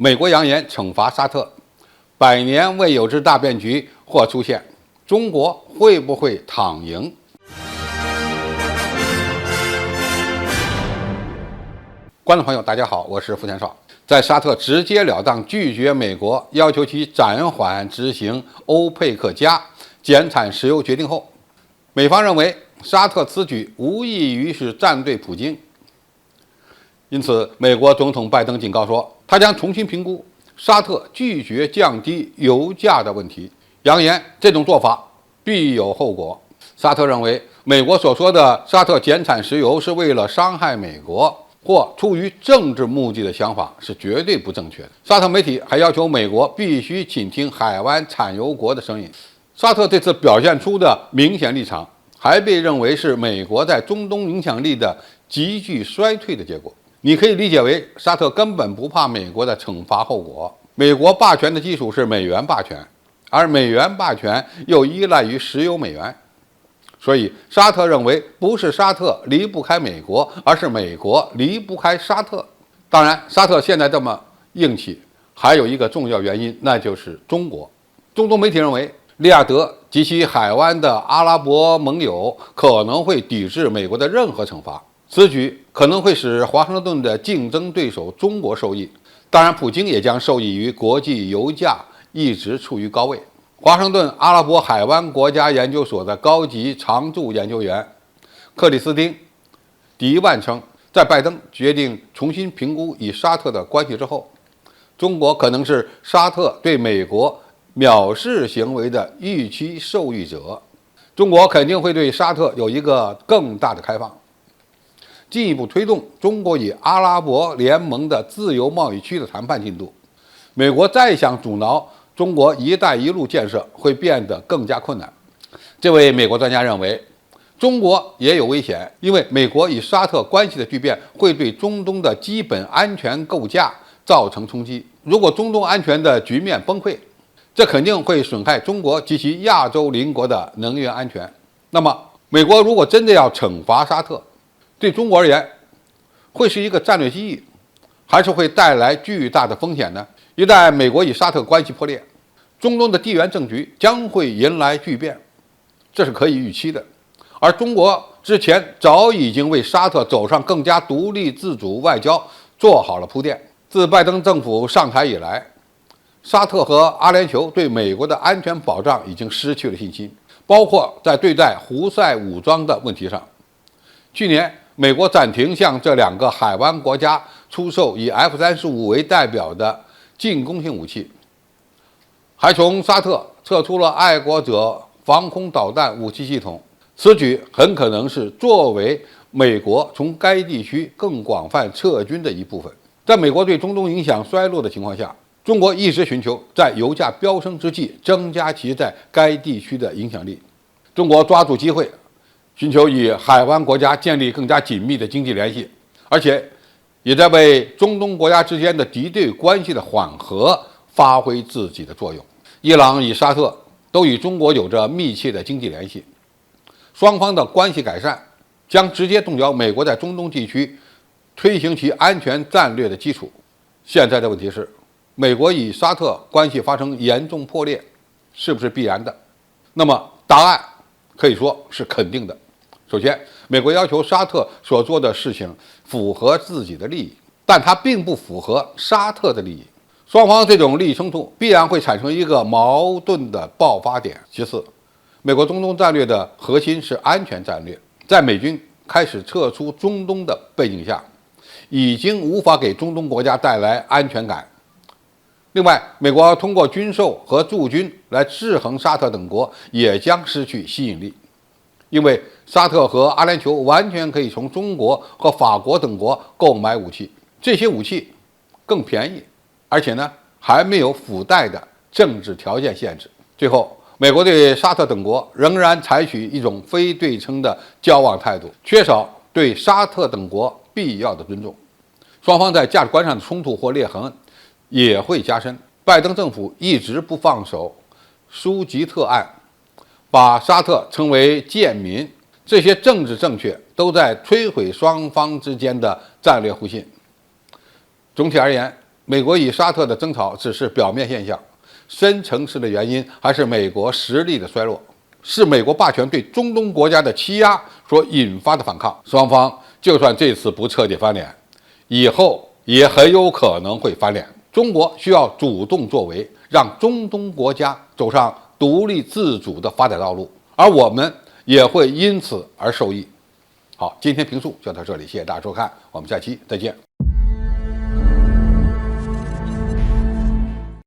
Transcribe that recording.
美国扬言惩罚沙特，100年未有之大变局或出现，中国会不会躺赢？观众朋友，大家好，我是付天少。在沙特直截了当拒绝美国要求其暂缓执行欧佩克加减产石油决定后，美方认为沙特此举无异于是站队普京。因此，美国总统拜登警告说，他将重新评估沙特拒绝降低油价的问题，扬言这种做法必有后果。沙特认为，美国所说的沙特减产石油是为了伤害美国或出于政治目的的想法是绝对不正确的。沙特媒体还要求美国必须倾听海湾产油国的声音。沙特这次表现出的明显立场，还被认为是美国在中东影响力的急剧衰退的结果。你可以理解为，沙特根本不怕美国的惩罚后果。美国霸权的基础是美元霸权，而美元霸权又依赖于石油美元。所以，沙特认为不是沙特离不开美国，而是美国离不开沙特。当然，沙特现在这么硬气，还有一个重要原因，那就是中国。中东媒体认为，利雅得及其海湾的阿拉伯盟友可能会抵制美国的任何惩罚。此举可能会使华盛顿的竞争对手中国受益，当然，普京也将受益于国际油价一直处于高位。华盛顿阿拉伯海湾国家研究所的高级常驻研究员克里斯汀·迪万称，在拜登决定重新评估与沙特的关系之后，中国可能是沙特对美国藐视行为的预期受益者。中国肯定会对沙特有一个更大的开放，进一步推动中国与阿拉伯联盟的自由贸易区的谈判进度。美国再想阻挠中国“一带一路”建设，会变得更加困难。这位美国专家认为，中国也有危险，因为美国与沙特关系的巨变会对中东的基本安全构架造成冲击。如果中东安全的局面崩溃，这肯定会损害中国及其亚洲邻国的能源安全。那么，美国如果真的要惩罚沙特，对中国而言，会是一个战略机遇，还是会带来巨大的风险呢？一旦美国与沙特关系破裂，中东的地缘政局将会迎来巨变，这是可以预期的。而中国之前早已经为沙特走上更加独立自主外交做好了铺垫。自拜登政府上台以来，沙特和阿联酋对美国的安全保障已经失去了信心，包括在对待胡塞武装的问题上。去年，美国暂停向这两个海湾国家出售以 F-35为代表的进攻性武器，还从沙特撤出了爱国者防空导弹武器系统。此举很可能是作为美国从该地区更广泛撤军的一部分。在美国对中东影响衰落的情况下，中国一直寻求在油价飙升之际增加其在该地区的影响力。中国抓住机会，寻求与海湾国家建立更加紧密的经济联系，而且也在为中东国家之间的敌对关系的缓和发挥自己的作用。伊朗与沙特都与中国有着密切的经济联系，双方的关系改善将直接动摇美国在中东地区推行其安全战略的基础。现在的问题是，美国与沙特关系发生严重破裂，是不是必然的？那么答案可以说是肯定的。首先，美国要求沙特所做的事情符合自己的利益，但它并不符合沙特的利益。双方这种利益冲突必然会产生一个矛盾的爆发点。其次，美国中东战略的核心是安全战略，在美军开始撤出中东的背景下，已经无法给中东国家带来安全感。另外，美国通过军售和驻军来制衡沙特等国，也将失去吸引力。因为沙特和阿联酋完全可以从中国和法国等国购买武器，这些武器更便宜，而且呢还没有附带的政治条件限制。最后，美国对沙特等国仍然采取一种非对称的交往态度，缺少对沙特等国必要的尊重，双方在价值观上的冲突或裂痕也会加深。拜登政府一直不放手舒吉特案，把沙特称为贱民，这些政治正确都在摧毁双方之间的战略互信。总体而言，美国与沙特的争吵只是表面现象，深层次的原因还是美国实力的衰落，是美国霸权对中东国家的欺压所引发的反抗。双方就算这次不彻底翻脸，以后也很有可能会翻脸。中国需要主动作为，让中东国家走上独立自主的发展道路，而我们也会因此而受益。好，今天评述就到这里，谢谢大家收看，我们下期再见。